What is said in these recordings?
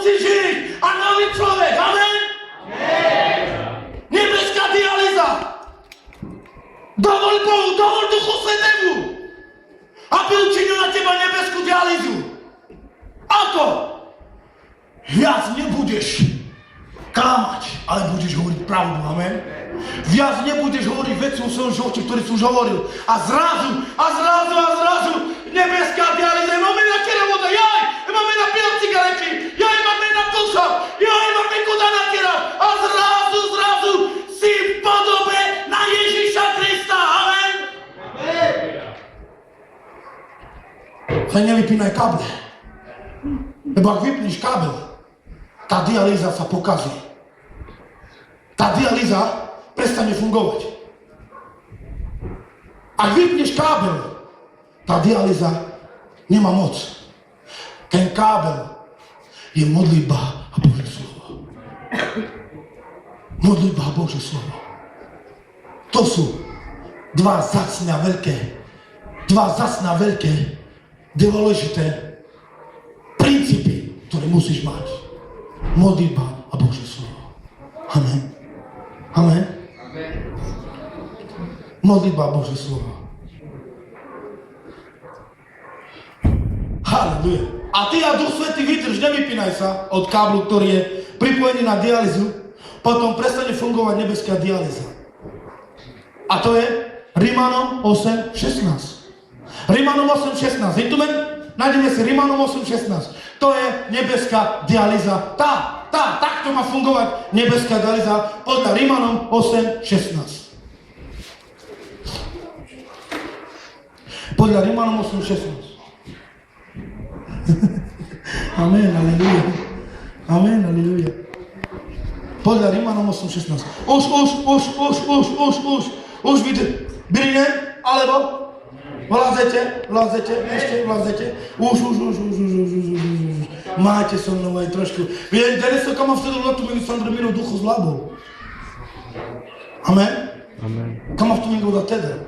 musí žiť a nový človek. Amen? Nebeská dialýza. Dovol Bohu, dovol Duchu Svetému, aby učinil na teba nebeskú dialýzu. Ako? Viac nebudeš klamať, ale budeš hovoriť pravdu, amen? Viac nebudeš hovoriť veci o svojom živote, ktorý si už hovoril. A zrazu, nebeská dialýza, máme na voda, jaj, máme na pil cigarety, jaj, máme na pulsov, jaj, máme kuda natierať. A zrazu si v podobe na Ježiša Krista, amen? Ale nevypínaj káble. Lebo ak vypneš kábel, tá dialýza sa pokazí. Tá dialýza prestane fungovať. Ak vypneš kábel, tá dialýza nemá moc. Ten kábel je modlitba a Božie slovo. Modlitba a Božie slovo. To sú dva vzácne a veľké, dôležité princípy, ktoré musíš mať. Modlitba a Božie slovo. Amen. Amen. Modlitba a Božie slovo. Halleluja. A ty a Duch Svätý vydrž, nevypínaj sa od káblu, ktorý je pripojený na dialýzu, potom prestane fungovať nebeská dialýza. A to je Rímanom 8.16. Rímanom 8.16. Nájdeme si Rímanom 8.16. To je nebeská dialýza. Takto má fungovať nebeská dialýza podľa Rímanom 8.16. Podľa Rímanom 8.16. Amen, aleluja. Amen, aleluja. Podľa Rímanom 8.16. Už vidíte. Birine, alebo Vlázete, ešte vlázete. Už. Máte so mnou aj trošku. Дали се кама в следващото ми Сандра Миро духу злабо. Амен? Амен. Кама в това да теда.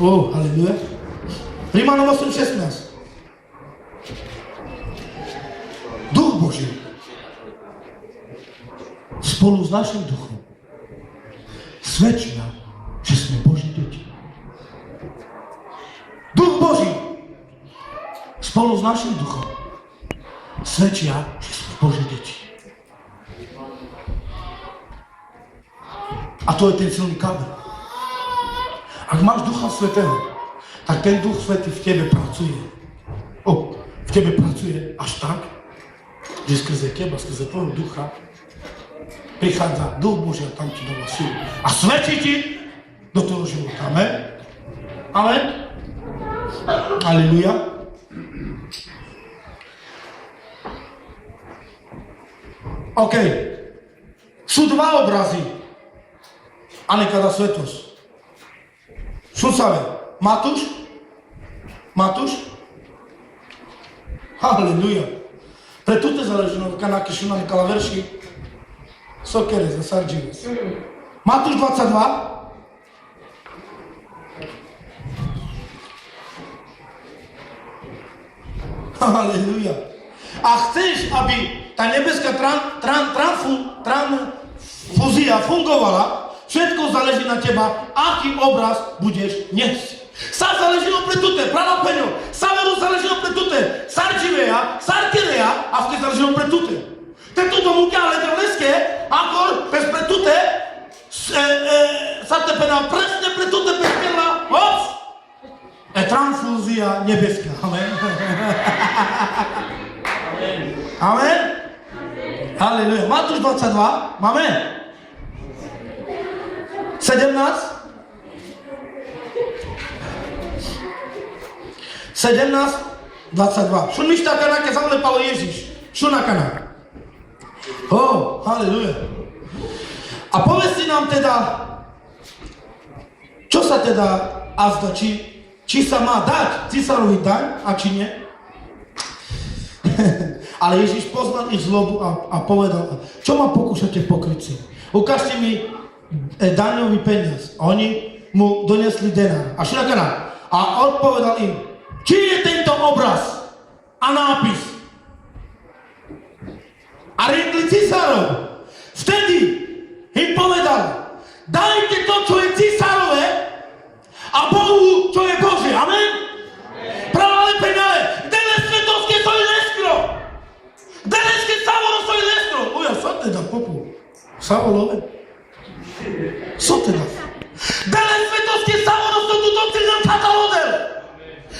О, халелуя. Риманом 8.16. Дух Божий spolu s našim duchom svedčia, že sme Boží deti. Duch Boží spolu s našim duchom svedčia, že sme Boží deti. A to je ten silný kábel. Ak máš Ducha Svätého, tak ten Duch Svätý v tebe pracuje. V tebe pracuje až tak, že skrze teba, skrze tvojho ducha prichádza Duch Boží a tam ti dáva silu. A svedčí ti do toho života. Amen? Amen? Aleluja. OK. Sú dva obrazy. A nekada svetosť. Šucave. Matúš? Aleluja. Pre tuto zaleženo kanáky šuna nekala verši Sokere za Sarđives. Matúš 22. Aleluja. A chceš, aby tá nebeská transfúzia fungovala, všetko záleží na teba, aký obraz budeš niesť. Sa záležilo pre tuté, pralapeňo, Saveru záležilo pre tuté, Sartirea, a vtedy záležilo pre tuté. Tento domúka, ale to leské, akor, bez pre tuté, sa tepena presne pre tuté bezpierla, transfúzia nebeská. Amen. Amen. Halleluja. Matúš 22, máme? 17. 22. Šun mi šta kanáke zalepalo Ježiš. Šun na kanáke. Halleluja. A povedz si nám teda, čo sa teda azda, či sa má dať císarovi daň a či nie? Ale Ježiš poznal ich zlobu a povedal, čo ma pokúšate pokrytci? Ukážte mi daňový peniaz. A oni mu donesli denár. A šunakana. A odpovedal im, či je tento obraz a nápis? boli císarov. Vtedy im povedal, dajte to, čo je císarové a Bohu, čo je Bože. Amen? Pravale penale, dele svetovské soy leskro. Deleské Savolo soy leskro. Uja, co teda, popu? Savolove? Co teda? Dele svetovské Savolo som tu doctrinám katalodel.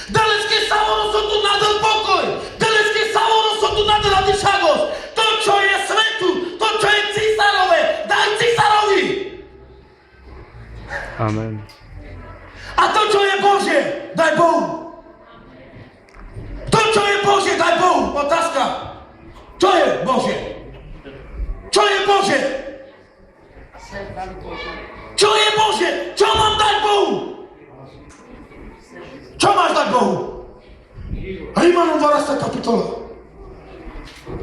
Deleské Savolo som tu nadal pokoj. Deleské Savolo som tu nadal adišagos. To, čo je svetu, to, čo je císarové, daj císarovi. Amen. A to, čo je Bože, daj Bohu. To, čo je Bože, daj Bohu. Otázka. Čo je Bože? Čo je Bože? Čo je Bože? Čo mám dať Bohu? Čo máš dať Bohu? Rímanom 12. kapitola.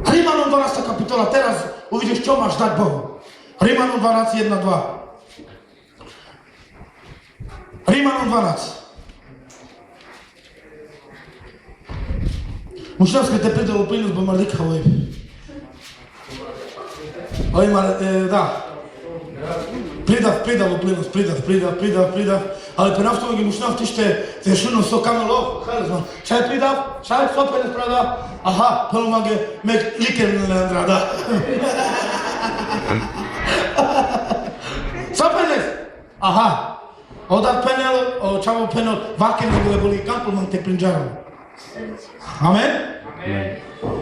Rímanom 12. kapitola. Teraz uvidíš, čo máš dať Bohu. Rímanom 12, 1, 2. Rímanom 12. Možná sme te pridali plynnosť, bo ma líkavoj. Oj, da. Pridav plynnosť, pridav. Ale pre naftovo gi možná vtište te šuno so kamelo, hajlezman. Šaj pridav, šaj sopene sprada. Aha, pelumage, mek liker neandrada. Sopenes. Aha. Odat penel, čavo penel, vaken boli kampelman te prinđarom. Amen?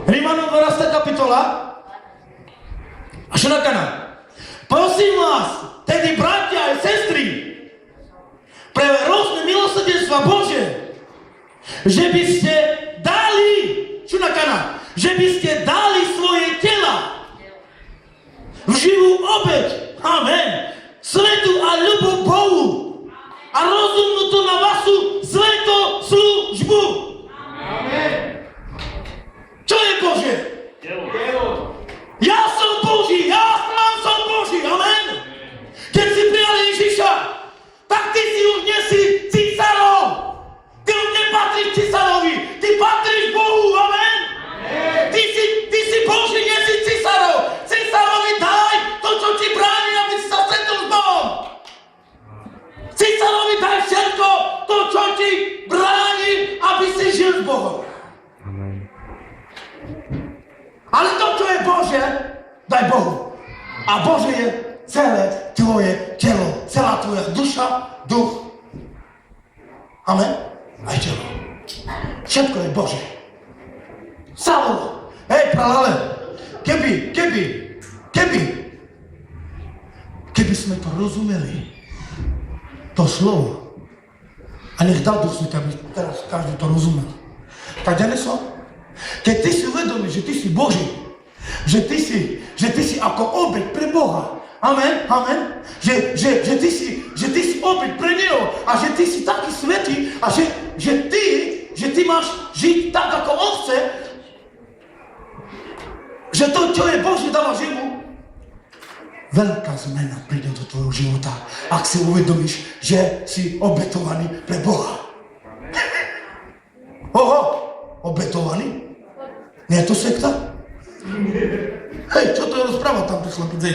Rímanom 12. kapitola. A čo nakana? Prosím vás, tedy bratia a sestry, pre rôzne milosrdenstva Bože, že by ste dali, čo nakana? Že by ste dali svoje tela v živú obeť. Amen. Svetu a ľubu Bohu. A rozumnú to na vašu svetoslužbu. Amen. Čo je Bože? Ja som Boží, ja sám som Boží. Amen. Keď si prijal Ježiša, tak ty si už nie si císarom. Ty už nepatríš císarovi, ty patríš Bohu. Amen. Ty si Boží, nie si císarov. Císarovi daj to, čo ti bráni, aby si sa stretol s Bohom. Císarovi daj všetko to, čo ti bráni, aby si žil s Bohom. Amen. Ale to, čo je Bože, daj Bohu. A Bože je celé tvoje telo, celá tvoja duša, duch. Amen. Aj telo. Všetko je Bože. Savolo. Hej, pralale. Keby sme to rozumeli, to slovo, a nech dal Duch Svätý, aby teraz každý to rozumel. Tak Deneso, keď ty si uvedomíš, že ty si Boží, že ty si ako obeť pre Boha, amen, že ty si obeť pre Neho a že ty si taký svätý a že ty máš žiť tak, ako On chce, že to, čo je Boží, dáva živu. Veľká zmena príde do tvojho života, ak si uvedomíš, že si obetovaný pre Boha. Oho, obetovaný? Nie je to sekta? Hej, čo to je rozpráva tam pri chlapicej?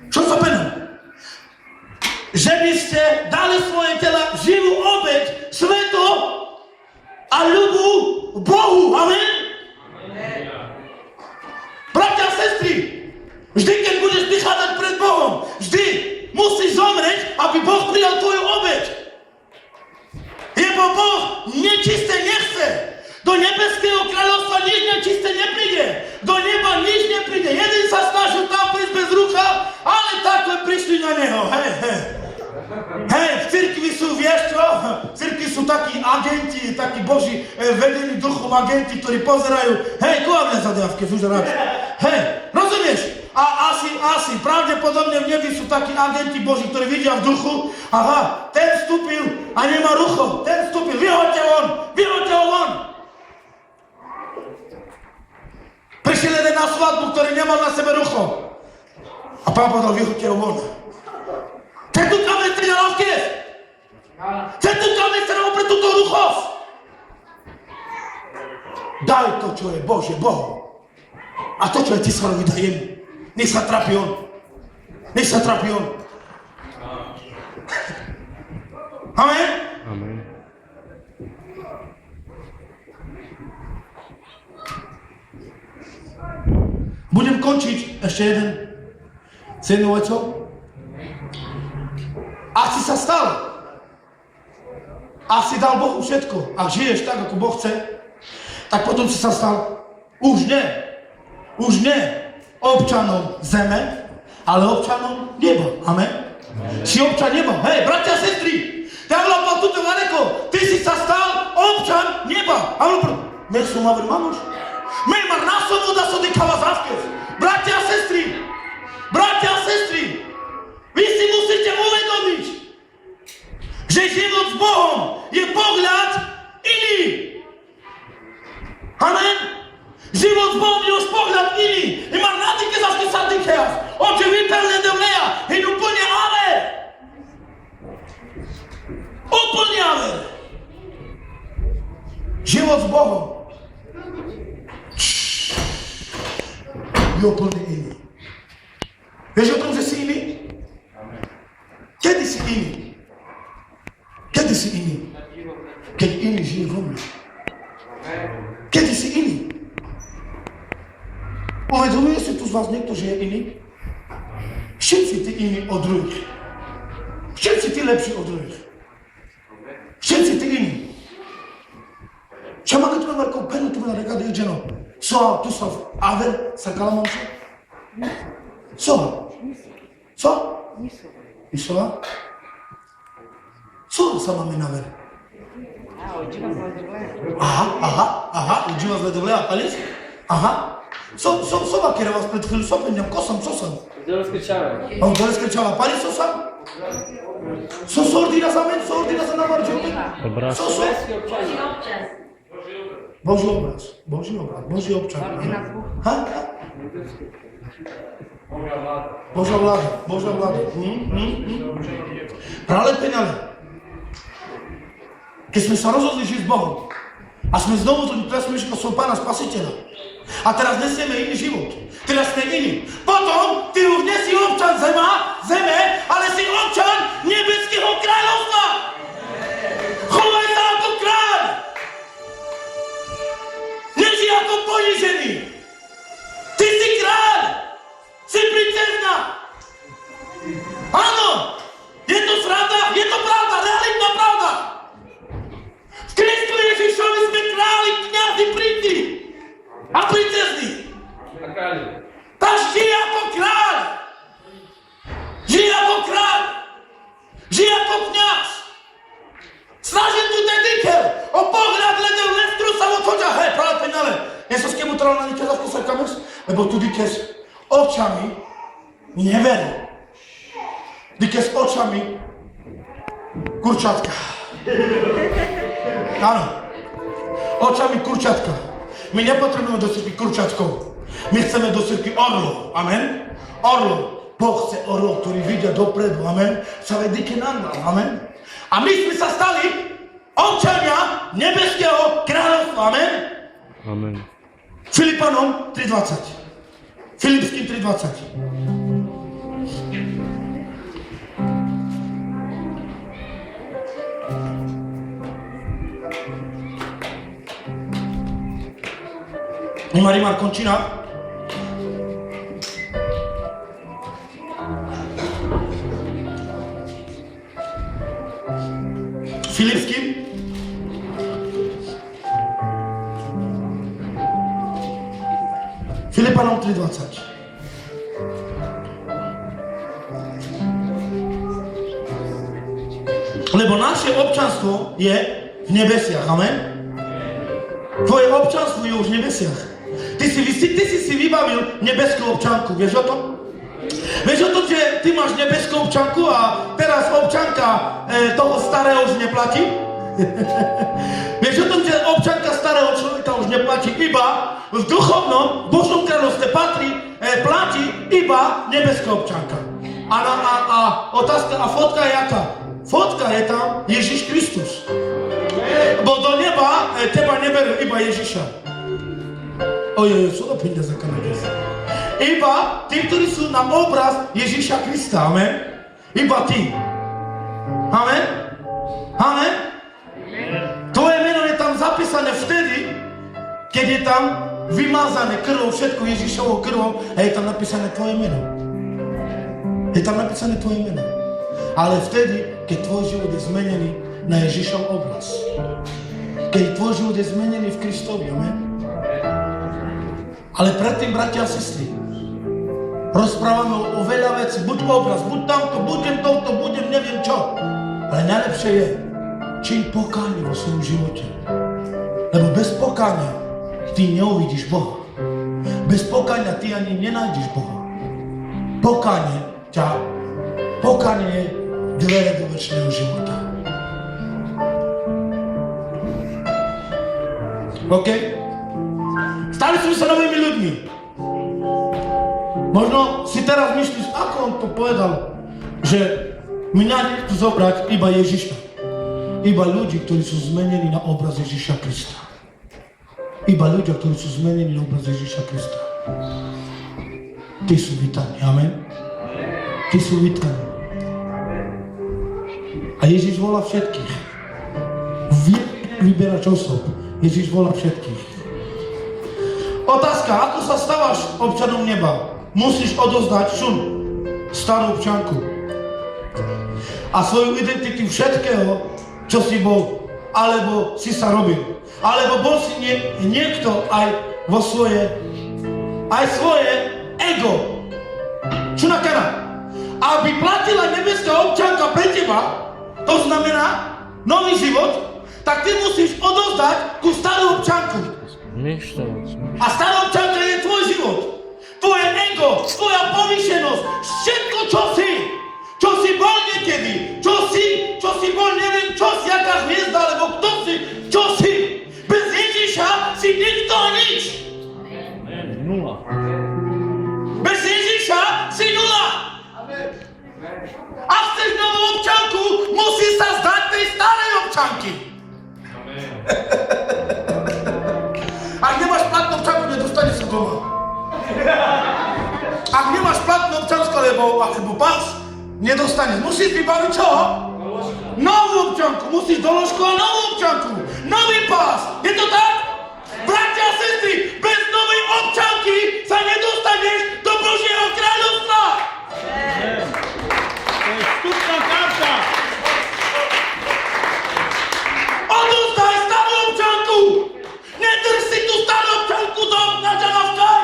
Čo sa pená? Že by ste dali svoje tela živú obeť, sveto a ľubu Bohu. Amen? Bratia a sestry, vždy, keď budeš prichádzať pred Bohom, vždy musíš zomrieť, aby Boh prijal tvoju obeť. Lebo Boh nečisté nechce. Do nebeského kráľovstva nič nečisté nepríde. Do neba nič nepríde. Jeden sa snažil tam prísť bez rucha, ale takhle prišli na neho. Hej, v cirkvi sú, vieš čo? V cirkvi sú takí agenti, takí Boží vedení duchom agenti, ktorí pozerajú. Hej, kľavne za dávke, zúžeráč. Hej, rozumieš? A asi, pravdepodobne v nebi sú takí agenti Boží, ktorí vidia v duchu. Aha, ten vstúpil a nemá rucho. Ten vstúpil, vyhoďte ho von. Prišiel jeden na svadbu, ktorý nemal na sebe rucho. A pán povedal, vyhoďte ho von. Chcem tu kameňte na lávke. Chcem tu kameňte na opred túto ruchosť. Daj to, čo je Bože, Bohu. A to, čo je Cisárovi, daj jemu. Nech sa trápi on. Nech sa trápi on. Amen? Amen. Budem končiť ešte s jednou vecou. Ak si sa stal, ak si dal Bohu všetko, ak žiješ tak, ako Boh chce, tak potom si sa stal už nie občanom zeme, ale občanom neba. Amen? Si občan neba. Hej, bratia a sestry, Teolog tuto rekao, ty si sa stal občan neba. Nech som ma vermanuš. Mej mar nasomu da sa dikava zaskez. Bratia a sestry, vy si musíte uvedomiť, že život s Bohom je pohľad iný. Amen? Život s Bohom je už pohľad iný. I mar nadike zaskez sa dikeas. Oče vypelne devleja. I úplne ale. Úplne ale. Život s Bohom je úplne iný. Vieš o tom, že si iný? Kedy si iný? Kedy si iný? Keď iný žije vo mne. Kedy si iný? Uvedomuje si tu z vás niekto, že je iný? Všetci ty iní od druhých. Všetci ty lepší od druhých. Všetci ty iní. Čo má keď Marko penu tu na rekade idženo? Co tu sa aver sa kalamamša? Co? Isova? Co sa máme na ver? Aha, uđiva zvedovlea, palis? Aha. Soba care v-ați pret fel, soba ne-am cosam, sosam. Doar scriceava. Am doar scriceava, palis sosam? Sos ordina sa men, sos ordina sa na marge. Dobra. Sos. Boží občan. Ha? Božia vláda. Práve penale. Keď sme sa rozhodli žiť s Bohom a sme znovu tu presvedčili svojho Pána Spasiteľa a teraz nesieme iný život, teraz sme iní. Potom ty už nie si občan zeme, ale si občan nebeského kráľovstva. Chovaj sa ako kráľ. Neži ako ponížený. Ty si kráľ. Si princezna. Áno. Je to pravda, realitná pravda. V Kristu Ježišovi sme králi, kňazi, princi a princezny. Tak žij ako kráľ. Žij ako kňaz. Snažím tu dedikel o pohľad ledel lestru samotoča. Hej, práve penale. Ja som s kým utral na nikde zašlo sa kamus, lebo tu dikes očami neverí. Dikes očami kurčatka. Áno, očami kurčatka. My nepotrebujeme do cirkvi kurčatkov. My chceme do cirkvi orlov. Amen? Orlov. Boh chce orlov, ktorí vidia dopredu. Amen? Sa vedíke nandal. Amen? A my sme sa stali občania nebeského kráľovstva. Amen? Amen. Filipanom 3.20. Filipským 3.20. Rimar continua. Filipským. Filipanom 3.20. Lebo naše občanstvo je v nebesiach. Amen? Tvoje občanstvo je už v nebesiach. Ty si vybavil nebeskú občanku, vieš o tom? Vieš o tom, že ty máš nebeskú občanku a teraz občanka toho starého už neplatí? Vieš o tom, že občanka starého človeka už neplatí iba v duchovnom, Božom kráľovstve platí iba nebeská občanka. A otázka, a fotka je jaká? Fotka je tam Ježiš Kristus. Bo do neba teba neberú iba Ježiša. Ojej, co to pinda za kanadesa? Iba tí, ktorí sú na obraz Ježíša Krista. Amen. Iba tí. Amen. Amen. Tvoje meno je tam zapísané vtedy, keď je tam vymázané krvou, všetko Ježíšovou krvou a je tam napísané tvoje meno. Je tam napísané tvoje meno. Ale vtedy, keď tvoj život je zmenený na Ježíšov obraz. Keď tvoj život je zmenený v Kristovi. Amen. Ale predtým, bratia a sestry, rozprávame o veľa vecí. Buď obraz, buď tamto, budem touto, budem neviem čo. Ale najlepšie je, čin pokánie vo svojom živote. Lebo bez pokánia ty neuvidíš Boha. Bez pokánia ty ani nenájdeš Boha. Pokánie je dvere do večného života. OK? Stali sme sa novými ľuďmi. Možno si teraz myslíš, ako on to povedal, že mňa nechcú zobrať iba Ježiša. Iba ľudí, ktorí sú zmenení na obraz Ježiša Krista. Iba ľudia, ktorí sú zmenení na obraz Ježiša Krista. Tí sú vítaní. Amen. Tí sú vítaní. A Ježiš volá všetkých. Vyberáč osob. Ježiš volá všetkých. Otázka, ako sa stávaš občanom neba? Musíš odozdať starú občanku. A svoju identitu všetkého, čo si bol, alebo si sa robil. Alebo bol si niekto aj vo svoje ego. Čo nakana? Aby platila nebeská občanka pre teba, to znamená nový život, tak ty musíš odozdať tú starú občanku. A stará občanka je tvoj život. Tvoje ego, tvoja povýšenosť, všetko, čo si bol niekedy, čo si bol, neviem, čo si, aká hviezda, alebo kto si, čo si. Bez Ježiša si nikto a nič. Nula. Bez Ježiša si nula. A chceš novú občanku, musíš sa zdať tej starej občanky. Ak nemáš platnú občanku, nedostaneš sa doma. Ak nemáš platnú občanku, alebo pás, nedostaneš. Musíš vybaviť čo? Novú občanku. Musíš doložku a novú občanku. Nový pás. Je to tak? Bratia a sestry, bez novej občanky sa nedostaneš do Božieho kráľovstva. To je vstupná karta. Odozdaj starú občanku. Nedrž si tú starú občanku do naďalavkaj.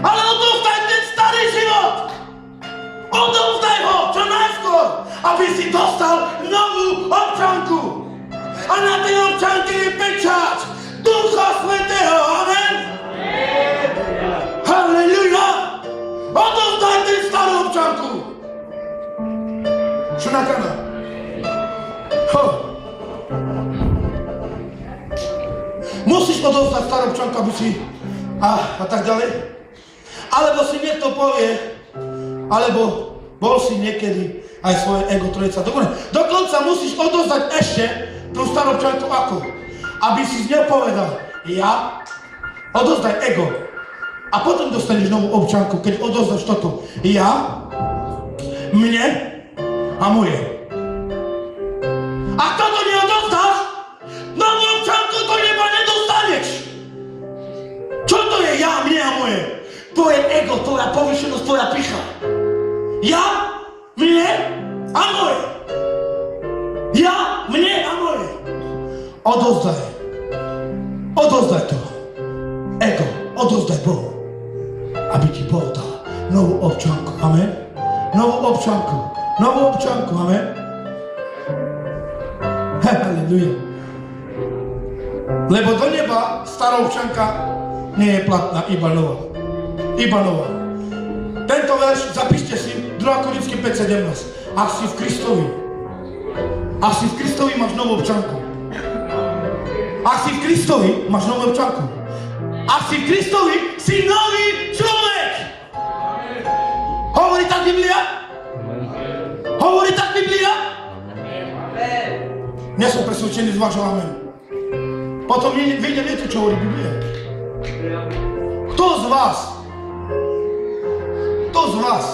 Ale odozdaj ten starý život. Odovzdaj ho čo najskôr, aby si dostal novú občanku. A na tej občanke je pečať Ducha Svätého. Amen. Halleluja. Odovzdaj ten starú občanku. Čo nakana? Musíš odovzdať starú občanku, aby si a tak ďalej. Alebo si niekto povie, alebo bol si niekedy aj svoje ego trojica. Dokonca musíš odozdať ešte tú starú občanku ako? Aby si z nej povedal, ja odozdaj ego. A potom dostaneš novú občanku, keď odozdaš toto. Ja, mne a moje. A toto neodozdáš, novú občanku do neba nedostaneš. Čo to je ja, mne a moje? To je ego, tvoja povýšenosť, tvoja pýcha. Ja, mne a moje. Ja, mne a moje. Odozdaj to. Ego, odozdaj Bohu. Aby ti Boh dal novú občanku. Amen. Novú občanku. Amen. Halleluja. Lebo do neba stará občanka nie je platná, iba nová. Tento verš zapíšte si 2 Korinským 5:17. Ak si v Kristovi, máš novú občanku. Ak si v Kristovi, máš novú občanku. Ak si v Kristovi, si nový človek. Hovorí tak Biblia? Nie som presvedčený z vášho amen. Potom vy neviete, čo hovorí Biblia. Kto z vás z vás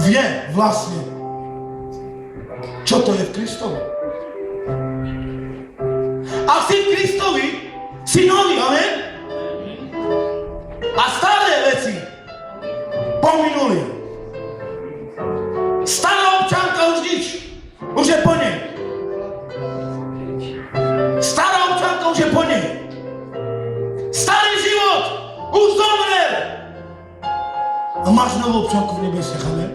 vie vlastne, čo to je v Kristovi. Ak si v Kristovi, si nový, amen? A staré veci pominuli. Stará občanka už nič, už je po nej. Stará občanka už je po nej. Starý život už zomrel. A máš novú občanku v nebesiach, amen?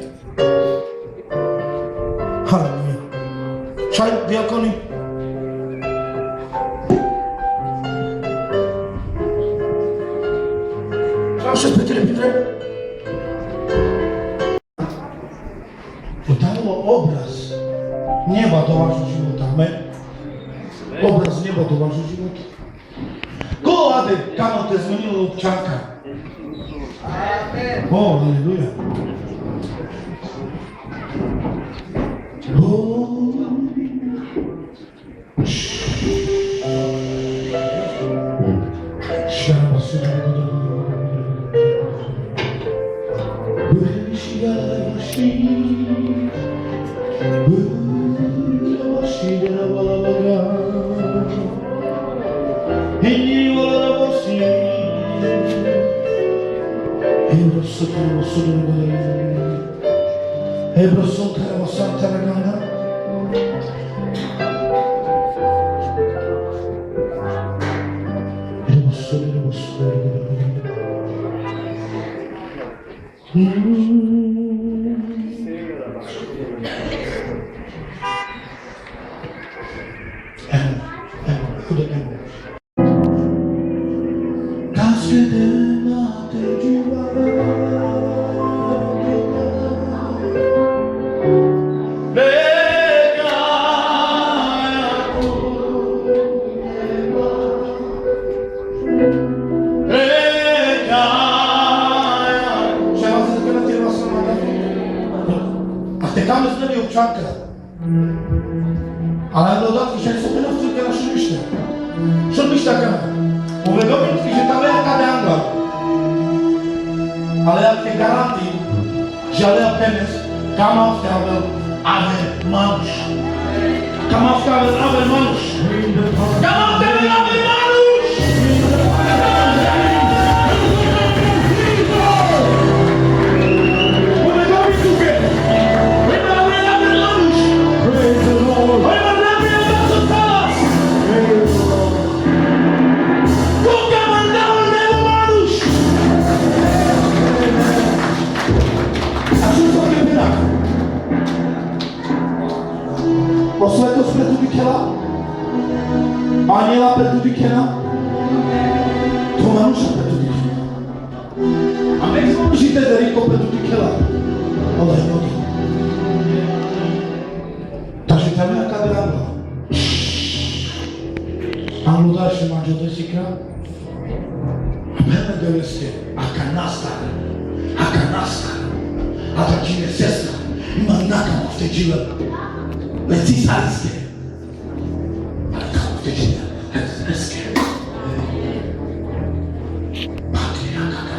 Halleluja. Čaj, diakoni. Čau, Petre. To dalo obraz neba do vášho života, amen? Obraz neba do vášho života. Koho hade, kamo te zmenilo občanka? Oh, halleluja. Ale dodatki, že som menavci na šumište. Šumišta kana. Uvedomím si, že tam je kada angel. Ale ja ti garantujem, že ale penes, kama vstavel Avel Manuš. Kama vstavel Avel Manuš. Kama vstavel Avel Manuš. Uvedomím si, že Osvetosť predudikela, aniela predudikela, to Manuša predudikela. A my žite Deriko predudikela, ale je nogi. Takže tam je aká drama. Anu další manžel desíka. A pevne doveste, aká nastane. A ta čím je sestra, ima nakamo v tej život. Leci saliste. Ale kako v tej život, heske. Patriarka.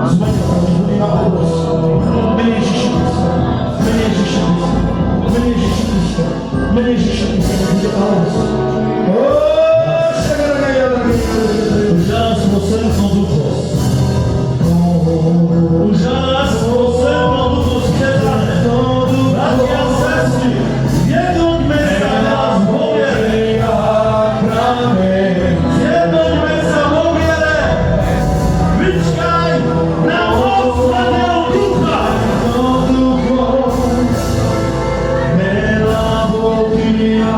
Zmenia to ľudí na obraz. Mene Ježiša Krista. Mene Ježiša Krista. Mene Ježiša Krista. Mene Ježiša Krista. Bude obraz. Úžasno poslednom duchu. Úžasno poslednom duchu skiedané. Bratia a sestry, jednoťme sa nás vo viere. Jednoťme sa vo viere. Vyčkaj na moc Svätého Ducha. Veľa Bohynia,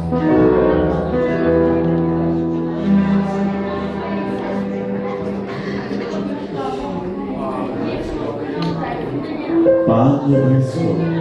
Pan je blízko.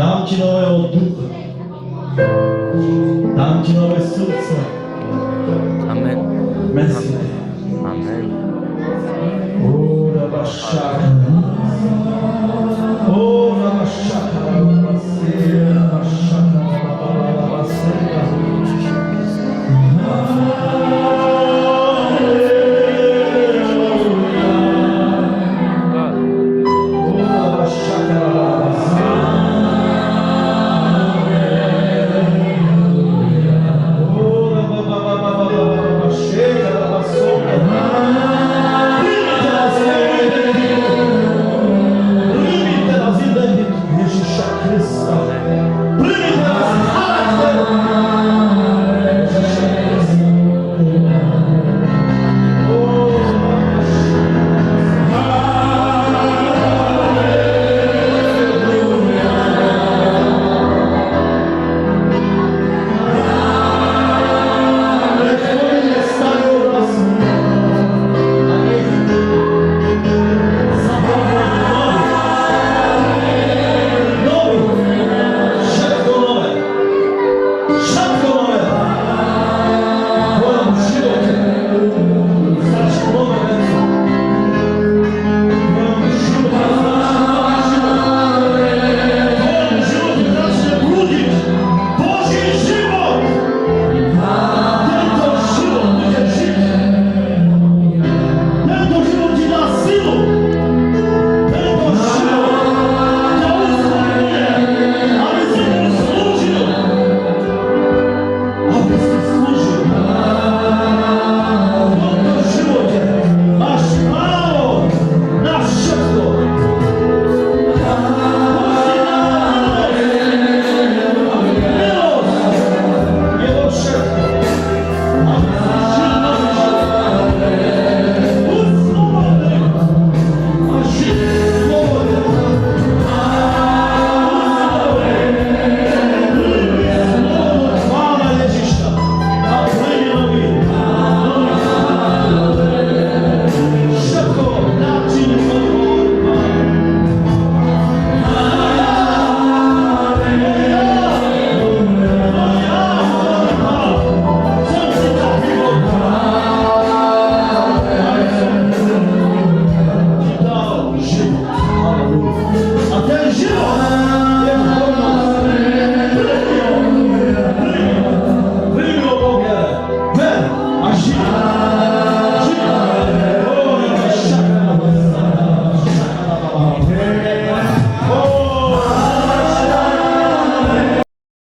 Dám ti nového ducha. Dám ti nové srdce. Amen. Mesie. Amen. Ura bašaka.